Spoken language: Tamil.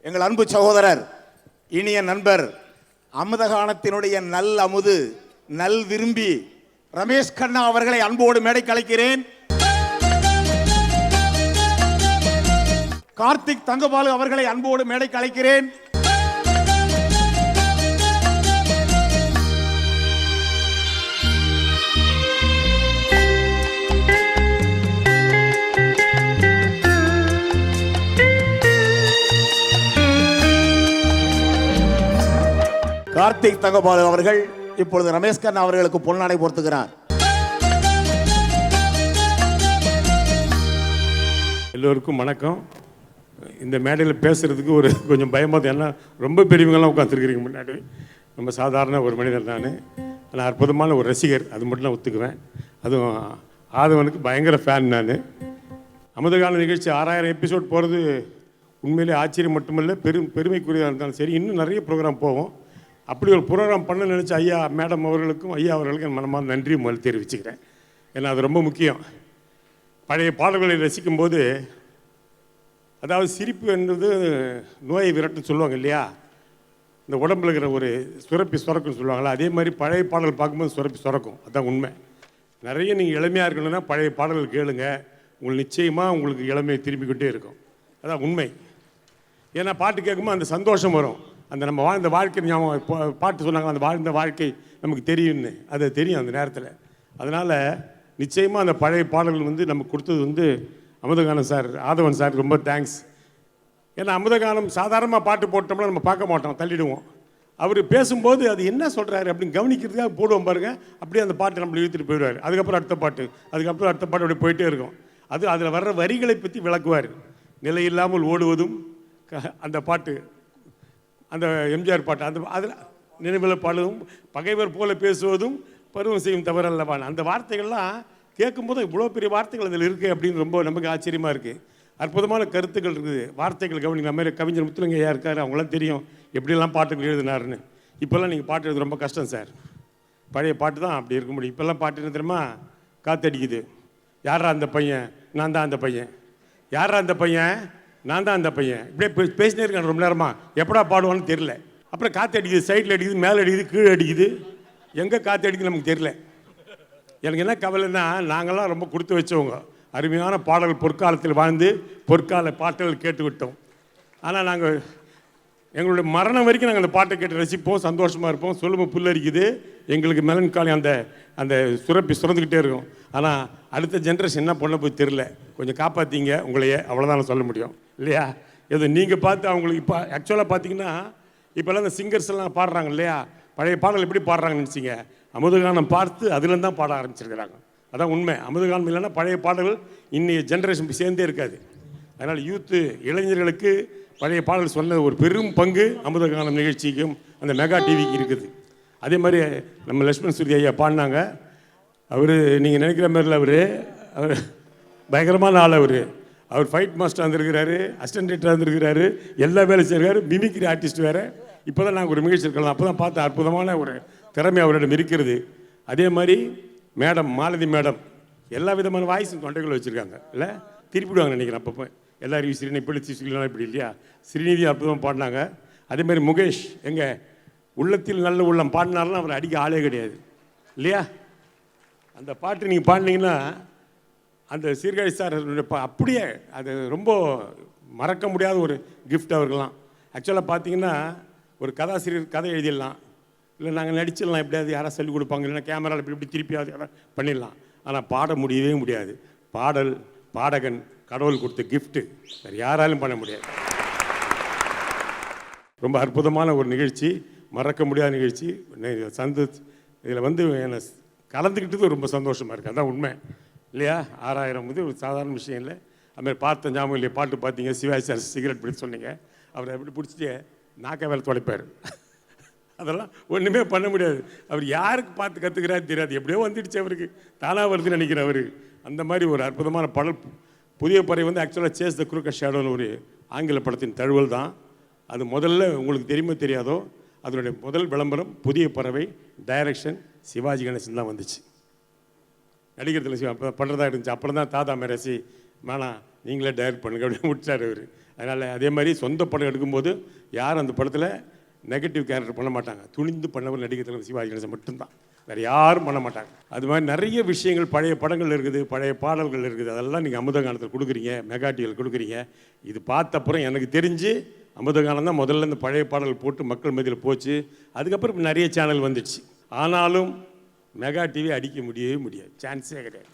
எங்கள் அன்பு சகோதரர், இனிய நண்பர், அமுதகானத்தினுடைய நல் அமுது, நல் விரும்பி ரமேஷ் கண்ணா அவர்களை அன்போடு மேடைக்கு அழைக்கிறேன். கார்த்திக் தங்கபாலு அவர்களை அன்போடு மேடைக்கு அழைக்கிறேன். கார்த்திக் தங்கபாலு அவர்கள் இப்பொழுது ரமேஷ் கண்ணா அவர்களுக்கு பொன்னாடை போர்த்துகிறார். எல்லோருக்கும் வணக்கம். இந்த மேடையில் பேசுகிறதுக்கு கொஞ்சம் பயமாக, ஏன்னா ரொம்ப பெரியவங்களாம் உட்காந்துருக்கிறீங்க முன்னாடி. ரொம்ப சாதாரண ஒரு மனிதர் நான் அற்புதமான ஒரு ரசிகர், அது மட்டும் நான் ஒத்துக்குவேன். அதுவும் ஆதவனுக்கு பயங்கர ஃபேன். நான் அமுதகான நிகழ்ச்சி 6000 எபிசோட் போகிறது உண்மையிலே ஆச்சரியம் மட்டுமல்ல, பெருமைக்குரியதாக இருந்தாலும் சரி, இன்னும் நிறைய ப்ரோக்ராம் போவோம். அப்படி ஒரு ப்ரோக்ராம் பண்ண நினச்ச ஐயா மேடம் அவர்களுக்கும் ஐயா அவர்களுக்கும் என் மனமான நன்றி முதல் தெரிவிச்சுக்கிறேன். ஏன்னா அது ரொம்ப முக்கியம். பழைய பாடல்களை ரசிக்கும்போது, அதாவது சிரிப்பு என்பது நோயை விரட்டுன்னு சொல்லுவாங்க இல்லையா, இந்த உடம்புல இருக்கிற ஒரு சுரப்பி சுரக்குன்னு சொல்லுவாங்களா, அதே மாதிரி பழைய பாடல்கள் பார்க்கும்போது சுரப்பி சுரக்கும். அதுதான் உண்மை. நிறைய நீங்கள் இளமையாக இருக்கணும்னா பழைய பாடல்கள் கேளுங்க, உங்களுக்கு நிச்சயமாக உங்களுக்கு இளமையை திரும்பிக்கிட்டே இருக்கும். அதான் உண்மை. ஏன்னா பாட்டு கேட்கும்போது அந்த சந்தோஷம் வரும். அந்த நம்ம வாழ்ந்த வாழ்க்கை ஞாபகம், பாட்டு சொன்னாங்க அந்த வாழ்ந்த வாழ்க்கை நமக்கு தெரியும்னு, அது தெரியும் அந்த நேரத்தில். அதனால் நிச்சயமாக அந்த பழைய பாடல்கள் நமக்கு கொடுத்தது அமுதகானம் சார், ஆதவன் சார், ரொம்ப தேங்க்ஸ். ஏன்னா அமுதகானம் சாதாரணமாக பாட்டு போட்டோம்னா நம்ம பார்க்க மாட்டோம், தள்ளிடுவோம். அவர் பேசும்போது அது என்ன சொல்கிறாரு அப்படின்னு கவனிக்கிறதுக்காக போடுவோம் பாருங்க, அப்படியே அந்த பாட்டு நம்மளை இழுத்துட்டு போயிடுவார். அதுக்கப்புறம் அடுத்த பாட்டு, அதுக்கப்புறம் அடுத்த பாட்டு அப்படி போயிட்டே இருக்கும். அதில் வர்ற வரிகளை பற்றி விளக்குவார். நிலை இல்லாமல் ஓடுவதும் அந்த பாட்டு, அந்த எம்ஜிஆர் பாட்டு, அதில் நினைவில் பாடுவதும், பகைவர் போல பேசுவதும் பருவம் செய்யும் தவறல்லவான், அந்த வார்த்தைகள்லாம் கேட்கும்போது இவ்வளோ பெரிய வார்த்தைகள் அதில் இருக்குது அப்படின்னு ரொம்ப நமக்கு ஆச்சரியமாக இருக்குது. அற்புதமான கருத்துக்கள் இருக்குது, வார்த்தைகள் கவனிக்கிற மாதிரி. கவிஞர் முத்துலங்க ஐயா இருக்கார், அவங்களாம் தெரியும் எப்படியெல்லாம் பாட்டுகள் எழுதினாருன்னு. இப்போல்லாம் நீங்கள் பாட்டு எழுது ரொம்ப கஷ்டம் சார். பழைய பாட்டு தான் அப்படி இருக்க முடியும். இப்போல்லாம் பாட்டு என்ன தெரியுமா, காற்றடிக்குது, யாரா அந்த பையன், நான் தான் அந்த பையன், யாரா அந்த பையன், நான் தான் அந்த பையன், இப்படியே பேசினே இருக்கேன் ரொம்ப நேரமாக, எப்படா பாடுவான்னு தெரியல. அப்புறம் காற்று அடிக்குது, சைடில் அடிக்குது, மேலே அடிக்குது, கீழே அடிக்குது, எங்கே காற்று அடிக்குது நமக்கு தெரியல. எனக்கு என்ன கவலைன்னா, நாங்கள்லாம் ரொம்ப கொடுத்து வச்சவங்க, அருமையான பாடல்கள் பொற்காலத்தில் வாழ்ந்து பொற்கால பாட்டுகள் கேட்டுவிட்டோம். ஆனால் நாங்கள் எங்களுடைய மரணம் வரைக்கும் நாங்கள் அந்த பாட்டை கேட்டு ரசிப்போம், சந்தோஷமாக இருப்போம். சொல்லும்போது புல்லரிக்குது, எங்களுக்கு மெலன்காலி அந்த சுரப்பி சுரந்துக்கிட்டே இருக்கும். ஆனால் அடுத்த ஜென்ரேஷன் என்ன பண்ண போய் தெரில. கொஞ்சம் காப்பாற்றிங்க உங்களையே, அவ்வளோதான் சொல்ல முடியும் இல்லையா. எது நீங்கள் பார்த்து அவங்களுக்கு இப்போ ஆக்சுவலாக பார்த்தீங்கன்னா இப்போல்லாம் இந்த சிங்கர்ஸ் எல்லாம் பாடுறாங்க இல்லையா, பழைய பாடல் எப்படி பாடுறாங்கன்னு நினச்சிங்க, அமுதகானம் பார்த்து அதுலேருந்து தான் பாட ஆரம்பிச்சிருக்கிறாங்க. அதான் உண்மை. அமுதகானம் இல்லைன்னா பழைய பாடல்கள் இன்னைய ஜென்ரேஷன் சேர்ந்தே இருக்காது. அதனால் யூத்து இளைஞர்களுக்கு பழைய பாடல் சொன்ன ஒரு பெரும் பங்கு அமுதகானம் நிகழ்ச்சிக்கும் அந்த மெகா டிவிக்கு இருக்குது. அதே மாதிரி நம்ம லட்சுமண் சூரிய ஐயா பாடினாங்க. அவர் நீங்கள் நினைக்கிற மாதிரில அவர் பயங்கரமான ஆள். அவர் ஃபைட் மாஸ்டர் இருந்திருக்கிறாரு, அசிஸ்டன்ட் டேரக்டராக இருந்திருக்கிறாரு, எல்லா வேலையும் செய்கிறாரு, மிமிக்ரி ஆர்டிஸ்ட் வேறு. இப்போ தான் நாங்கள் ஒரு நிகழ்ச்சி இருக்கலாம், அப்போ தான் பார்த்த அற்புதமான ஒரு திறமை அவரிடம் இருக்கிறது. அதே மாதிரி மேடம் மாலதி மேடம் எல்லா விதமான வாய்ஸும் தொண்டைகள் வச்சுருக்காங்க இல்லை, திருப்பிடுவாங்க நினைக்கிறேன் அப்பப்போ. எல்லாரும் ஸ்ரீநிதி பிடிச்சி ஸ்ரீலாம் இப்படி இல்லையா, ஸ்ரீநிதி அற்புதமாக பாடினாங்க. அதே மாதிரி முகேஷ் எங்கள் உள்ளத்தில் நல்ல உள்ளம் பாடினார்லாம் அவர் அடிக்க ஆளே கிடையாது இல்லையா. அந்த பாட்டு நீங்கள் பாடினீங்கன்னா அந்த சீர்காழி சார் அப்படியே அது ரொம்ப மறக்க முடியாத ஒரு கிஃப்ட் அவர்கள்லாம். ஆக்சுவலாக பார்த்தீங்கன்னா ஒரு கதாசிரியர் கதை எழுதிடலாம், இல்லை நாங்கள் நடிச்சிடலாம், எப்படியாவது யாராவது சொல்லிக் கொடுப்பாங்க, இல்லைன்னா கேமராவில் இப்படி திருப்பியாவது யாராவது பண்ணிடலாம். ஆனால் பாட முடியவே முடியாது. பாடகன் கடவுள் கொடுத்த கிஃப்ட்டு, வேறு யாராலும் பண்ண முடியாது. ரொம்ப அற்புதமான ஒரு நிகழ்ச்சி, மறக்க முடியாத நிகழ்ச்சி. இதில் என்னை கலந்துக்கிட்டது ரொம்ப சந்தோஷமாக இருக்குது. அதான் உண்மை இல்லையா. 6000 ஒரு சாதாரண விஷயம் இல்லை. அதுமாதிரி பார்த்த ஞாபகம் இல்லையா, பாட்டு பார்த்தீங்க, சிவாஜி சார் சிகரெட் பிடிச்சி சொன்னீங்க, அவரை எப்படி பிடிச்சிட்டு நாக்க வேலை தொலைப்பார். அதெல்லாம் ஒன்றுமே பண்ண முடியாது. அவர் யாருக்கு பார்த்து கற்றுக்கிறாரு தெரியாது, எப்படியோ வந்துடுச்சு, அவருக்கு தானாக வருதுன்னு நினைக்கிறேன் அவர். அந்த மாதிரி ஒரு அற்புதமான பாடல். புதிய பறவை ஆக்சுவலாக சேஸ் த குரூக்கட் ஷேடோன்னு ஒரு ஆங்கில படத்தின் தழுவல் தான் அது. முதல்ல உங்களுக்கு தெரியுமோ தெரியாதோ, அதனுடைய முதல் விளம்பரம் புதிய பறவை, டைரக்ஷன் சிவாஜி கணேசன் தான் வந்துச்சு. நடிகர் தலைவர் பண்ணுறதா இருந்துச்சு. அப்புறம் தான் தாதா மெரசி வேணாம் நீங்களே டைரக்ட் பண்ணுங்க அப்படின்னு முடிச்சார் அவர். அதனால் அதே மாதிரி சொந்த படம் எடுக்கும்போது யாரும் அந்த படத்தில் நெகட்டிவ் கேரக்டர் பண்ண மாட்டாங்க. துணிந்து பண்ணவர் நடிகர் தலைவர் சிவாஜி கணேசன் மட்டும்தான், வேறு யாரும் பண்ண மாட்டாங்க. அது மாதிரி நிறைய விஷயங்கள் பழைய படங்கள் இருக்குது, பழைய பாடல்கள் இருக்குது. அதெல்லாம் நீங்கள் அமுதகானத்தில் கொடுக்குறீங்க, மெகா டிவியில் கொடுக்குறீங்க. இது பார்த்த அப்புறம் எனக்கு தெரிஞ்சு அமுதகானம் தான் முதல்ல இந்த பழைய பாடல் போட்டு மக்கள் மத்தியில் போச்சு. அதுக்கப்புறம் நிறைய சேனல் வந்துடுச்சு. ஆனாலும் மெகா டிவி அடிக்க முடியவே முடியாது, சான்ஸே கிடையாது.